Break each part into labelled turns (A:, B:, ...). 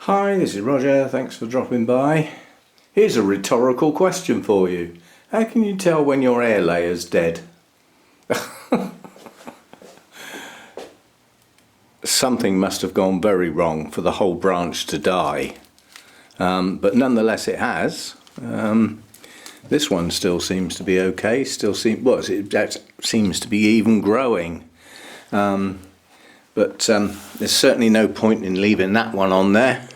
A: Hi, this is Roger, thanks for dropping by. Here's a rhetorical question for you. How can you tell when your air layer's dead? Something must have gone very wrong for the whole branch to die. But nonetheless it has. This one still seems to be okay, it seems to be even growing. But there's certainly no point in leaving that one on there.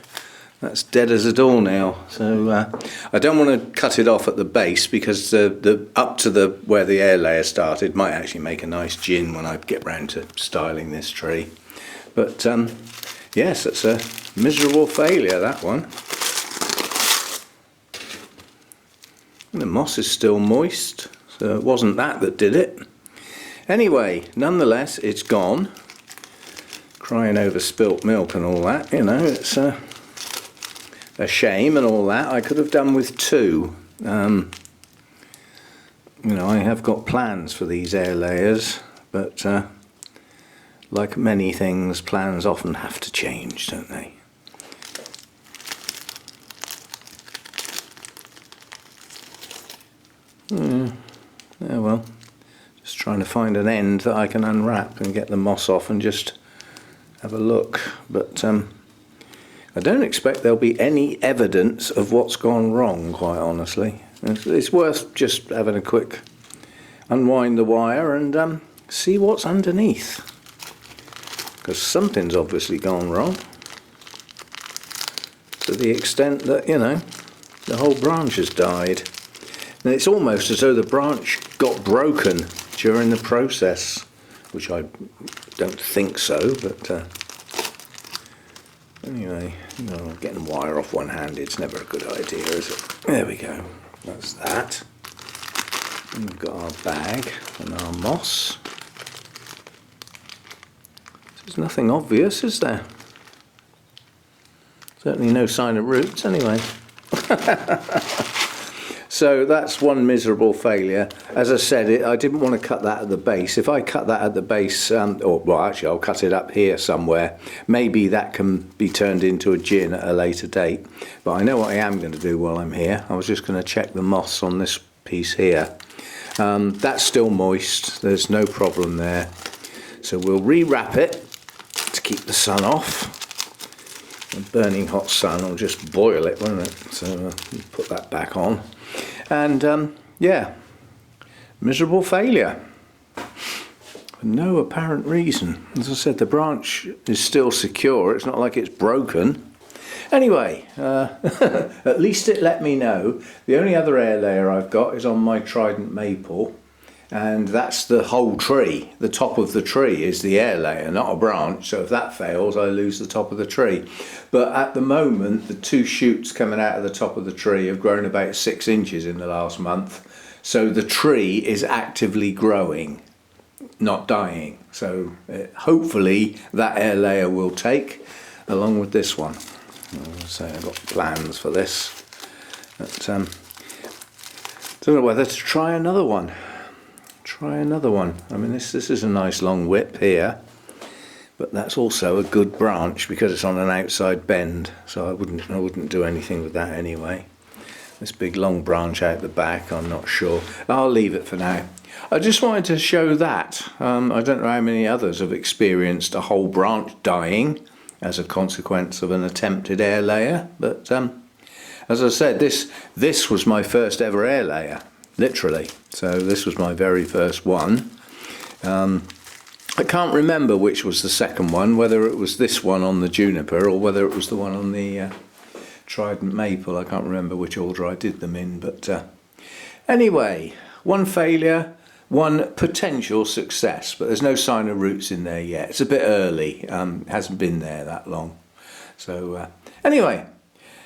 A: That's dead as a door now. So I don't want to cut it off at the base because the up to where the air layer started might actually make a nice gin when I get round to styling this tree. But yes, it's a miserable failure, that one. And the moss is still moist, so it wasn't that did it. Anyway, nonetheless, it's gone. Crying over spilt milk and all that, you know, it's a shame and all that. I could have done with two. You know, I have got plans for these air layers, but like many things, plans often have to change, don't they? Yeah, well, just trying to find an end that I can unwrap and get the moss off and just have a look. But I don't expect there'll be any evidence of what's gone wrong, quite honestly. It's worth just having a quick unwind the wire and see what's underneath, because something's obviously gone wrong to the extent that, you know, the whole branch has died. And it's almost as though the branch got broken during the process, which I don't think so, but anyway, you know, getting wire off one-handed is never a good idea, is it? There we go, that's that. And we've got our bag and our moss. There's nothing obvious, is there? Certainly no sign of roots anyway. So that's one miserable failure. As I said, I didn't want to cut that at the base. If I cut that at the base, well actually I'll cut it up here somewhere. Maybe that can be turned into a gin at a later date. But I know what I am going to do while I'm here. I was just going to check the moss on this piece here. That's still moist, there's no problem there. So we'll rewrap it to keep the sun off. The burning hot sun will just boil it, won't it? So put that back on. And yeah, miserable failure. For no apparent reason. As I said, the branch is still secure. It's not like it's broken. Anyway, at least it let me know. The only other air layer I've got is on my Trident maple. And that's the whole tree. The top of the tree is the air layer, not a branch. So if that fails, I lose the top of the tree. But at the moment, the two shoots coming out of the top of the tree have grown about 6 inches in the last month. So the tree is actively growing, not dying. So hopefully that air layer will take, along with this one. So I've got plans for this. But don't know whether to try another one. I mean, this is a nice long whip here, but that's also a good branch because it's on an outside bend, so I wouldn't do anything with that anyway. This big long branch out the back, I'm not sure. I'll leave it for now. I just wanted to show that. I don't know how many others have experienced a whole branch dying as a consequence of an attempted air layer, but as I said, this was my first ever air layer. Literally. So this was my very first one. I can't remember which was the second one, whether it was this one on the juniper or whether it was the one on the Trident maple. I can't remember which order I did them in, but anyway, one failure, one potential success, but there's no sign of roots in there yet. It's a bit early, hasn't been there that long. So anyway,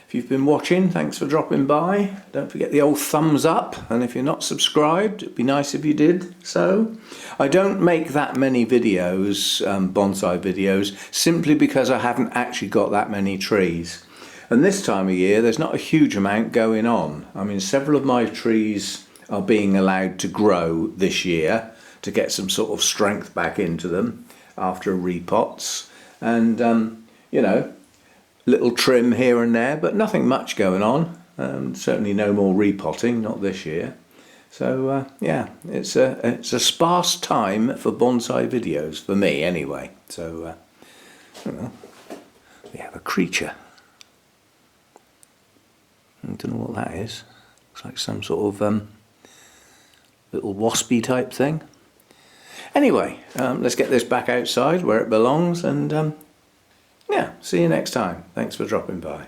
A: if you've been watching, thanks for dropping by. Don't forget the old thumbs up, and if you're not subscribed, it'd be nice if you did so. I don't make that many videos, bonsai videos, simply because I haven't actually got that many trees. And this time of year, there's not a huge amount going on. I mean, several of my trees are being allowed to grow this year to get some sort of strength back into them after repots. And, you know, little trim here and there, but nothing much going on. Certainly no more repotting, not this year. So yeah, it's a sparse time for bonsai videos, for me anyway. So we have a creature. I don't know what that is. Looks like some sort of little waspy type thing. Anyway, let's get this back outside where it belongs, and yeah, see you next time. Thanks for dropping by.